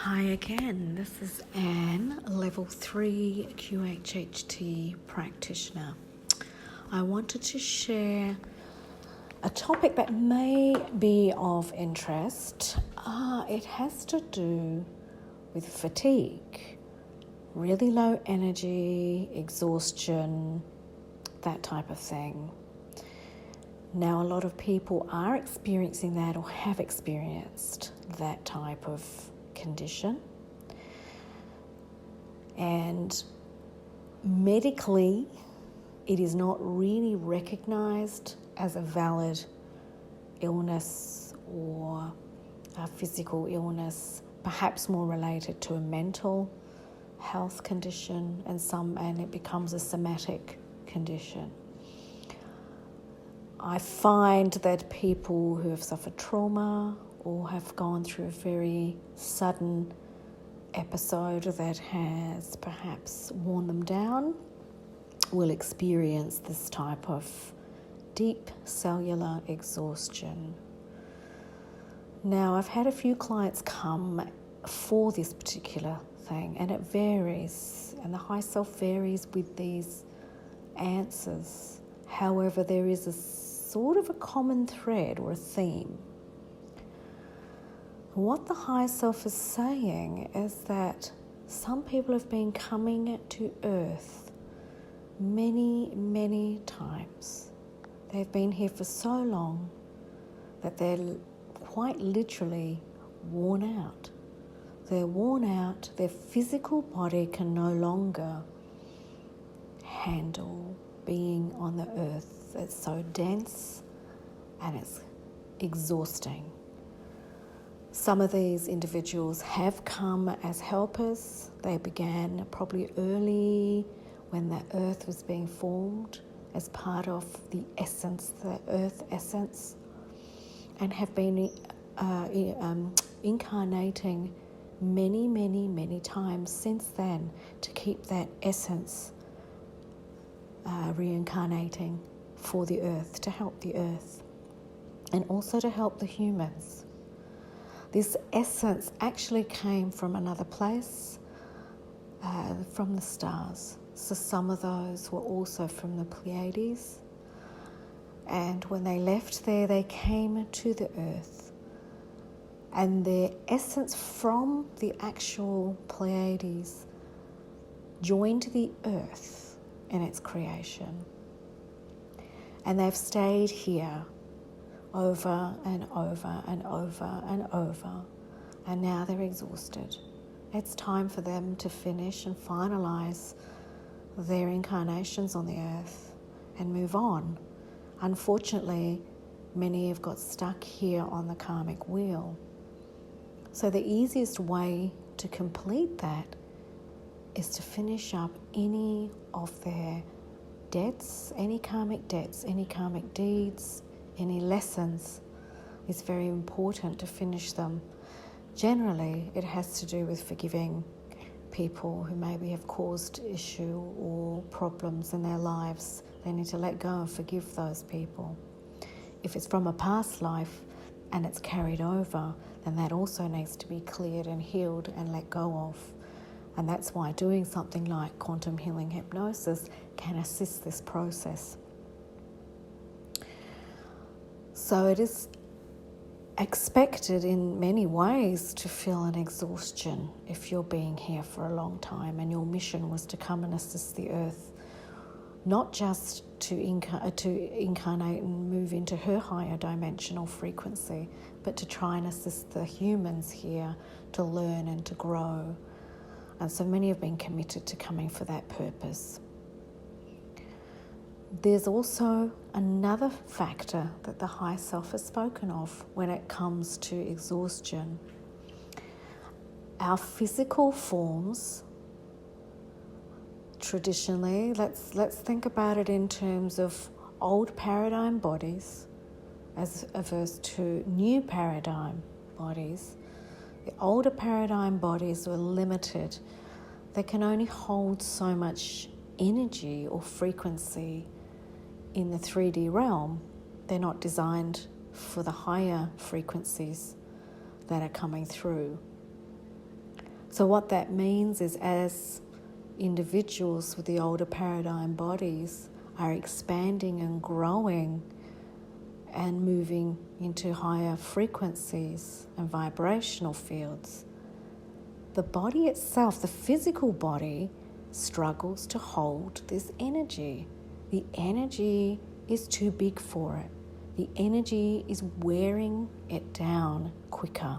Hi again, this is Ann, Level 3 QHHT practitioner. I wanted to share a topic that may be of interest. It has to do with fatigue, really low energy, exhaustion, that type of thing. Now, a lot of people are experiencing that or have experienced that type of condition, and medically it is not really recognized as a valid illness or a physical illness, perhaps more related to a mental health condition, and it becomes a somatic condition. I find that people who have suffered trauma or have gone through a very sudden episode that has perhaps worn them down will experience this type of deep cellular exhaustion. Now, I've had a few clients come for this particular thing, and it varies, and the Highself varies with these answers. However, there is a sort of a common thread or a theme. What the Highself is saying is that some people have been coming to Earth many, many times. They've been here for so long that they're quite literally worn out. They're worn out, their physical body can no longer handle being on the Earth. It's so dense and it's exhausting. Some of these individuals have come as helpers. They began probably early when the Earth was being formed as part of the essence, the Earth essence, and have been incarnating many, many, many times since then to keep that essence reincarnating for the Earth, to help the Earth, and also to help the humans. This essence actually came from another place, from the stars. So some of those were also from the Pleiades. And when they left there, they came to the Earth. And their essence from the actual Pleiades joined the Earth in its creation. And they've stayed here over and over and over and over, and now they're exhausted. It's time for them to finish and finalize their incarnations on the Earth and move on. Unfortunately, many have got stuck here on the karmic wheel. So the easiest way to complete that is to finish up any of their debts, any karmic debts, any karmic deeds, any lessons. Is very important to finish them. Generally, it has to do with forgiving people who maybe have caused issue or problems in their lives. They need to let go and forgive those people. If it's from a past life and it's carried over, then that also needs to be cleared and healed and let go of. And that's why doing something like quantum healing hypnosis can assist this process. So it is expected in many ways to feel an exhaustion if you're being here for a long time and your mission was to come and assist the Earth, not just to incarnate and move into her higher dimensional frequency, but to try and assist the humans here to learn and to grow. And so many have been committed to coming for that purpose. There's also another factor that the Highself has spoken of when it comes to exhaustion. Our physical forms, traditionally, let's think about it in terms of old paradigm bodies as averse to new paradigm bodies. The older paradigm bodies were limited. They can only hold so much energy or frequency in the 3D realm. They're not designed for the higher frequencies that are coming through. So what that means is, as individuals with the older paradigm bodies are expanding and growing and moving into higher frequencies and vibrational fields, the body itself, the physical body, struggles to hold this energy. The energy is too big for it. The energy is wearing it down quicker.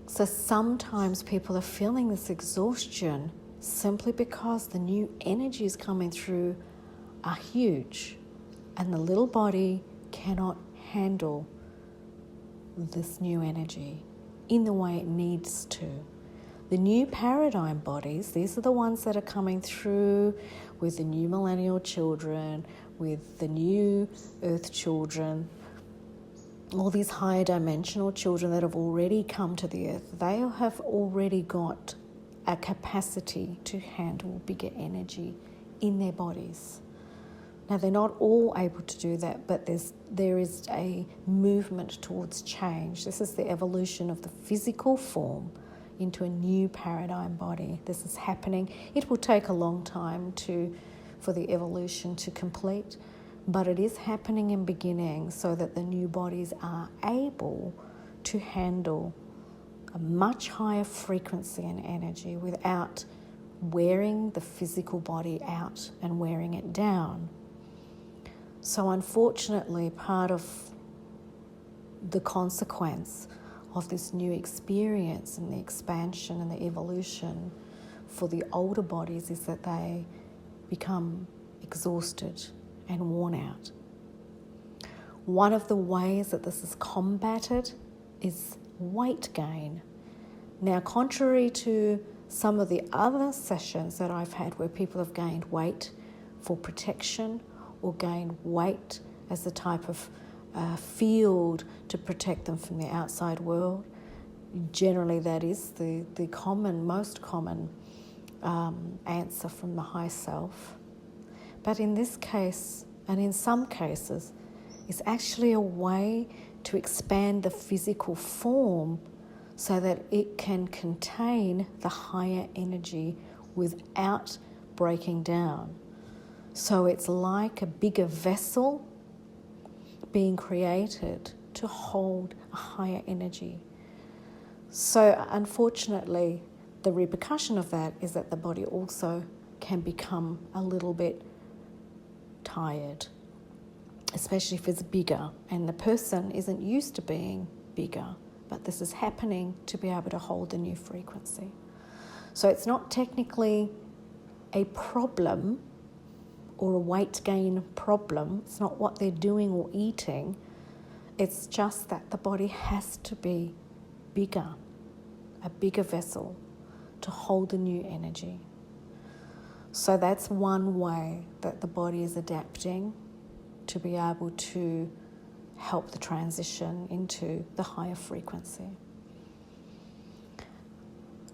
So sometimes people are feeling this exhaustion simply because the new energies coming through are huge and the little body cannot handle this new energy in the way it needs to. The new paradigm bodies, these are the ones that are coming through with the new millennial children, with the new earth children, all these higher dimensional children that have already come to the earth. They have already got a capacity to handle bigger energy in their bodies. Now, they're not all able to do that, but there is a movement towards change. This is the evolution of the physical form into a new paradigm body. This is happening. It will take a long time for the evolution to complete, but it is happening in beginning so that the new bodies are able to handle a much higher frequency and energy without wearing the physical body out and wearing it down. So unfortunately, part of the consequence of this new experience and the expansion and the evolution for the older bodies is that they become exhausted and worn out. One of the ways that this is combated is weight gain. Now, contrary to some of the other sessions that I've had where people have gained weight for protection or gained weight as a type of field to protect them from the outside world, generally that is the most common answer from the Highself. But in this case, and in some cases, it's actually a way to expand the physical form so that it can contain the higher energy without breaking down. So it's like a bigger vessel being created to hold a higher energy. So unfortunately, the repercussion of that is that the body also can become a little bit tired, especially if it's bigger and the person isn't used to being bigger, but this is happening to be able to hold the new frequency. So it's not technically a problem or a weight gain problem. It's not what they're doing or eating. It's just that the body has to be bigger, a bigger vessel to hold the new energy. So that's one way that the body is adapting to be able to help the transition into the higher frequency.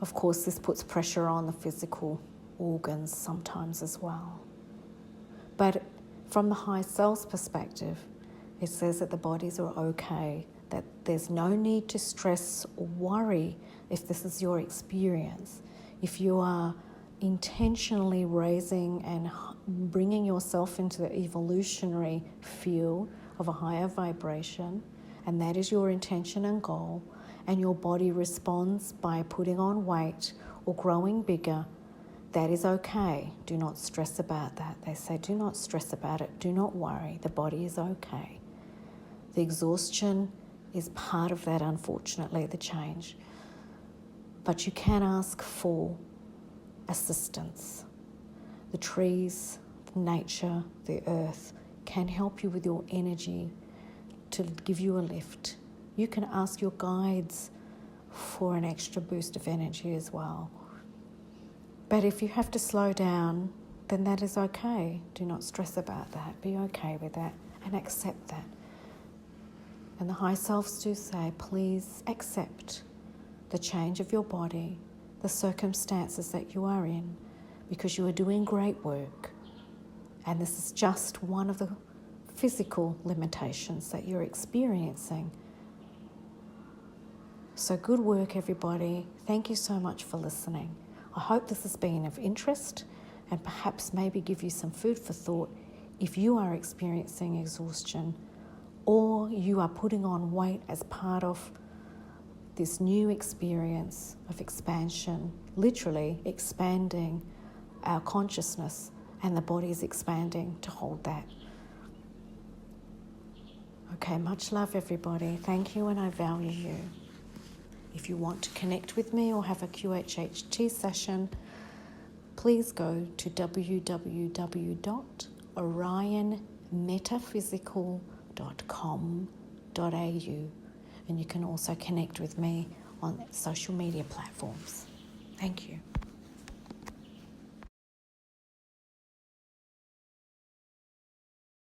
Of course, this puts pressure on the physical organs sometimes as well. But from the high self's perspective, it says that the bodies are okay, that there's no need to stress or worry if this is your experience. If you are intentionally raising and bringing yourself into the evolutionary field of a higher vibration, and that is your intention and goal, and your body responds by putting on weight or growing bigger, that is okay. Do not stress about that. They say, do not stress about it. Do not worry. The body is okay. The exhaustion is part of that, unfortunately, the change. But you can ask for assistance. The trees, nature, the earth can help you with your energy to give you a lift. You can ask your guides for an extra boost of energy as well. But if you have to slow down, then that is okay. Do not stress about that. Be okay with that and accept that. And the high selves do say, please accept the change of your body, the circumstances that you are in, because you are doing great work. And this is just one of the physical limitations that you're experiencing. So good work, everybody. Thank you so much for listening. I hope this has been of interest and perhaps maybe give you some food for thought if you are experiencing exhaustion or you are putting on weight as part of this new experience of expansion, literally expanding our consciousness, and the body is expanding to hold that. Okay, much love, everybody. Thank you, and I value you. If you want to connect with me or have a QHHT session, please go to www.orionmetaphysical.com.au, and you can also connect with me on social media platforms. Thank you.